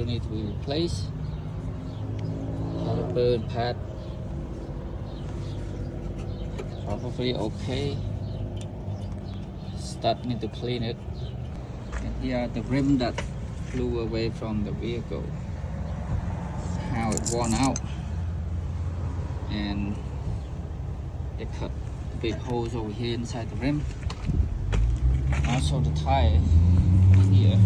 caliper need to be replaced. Caliper and pad probably okay. Stud need to clean it. And here are the rim that flew away from the vehicle. How it worn out, and they cut big holes over here inside the rim. Also the tire here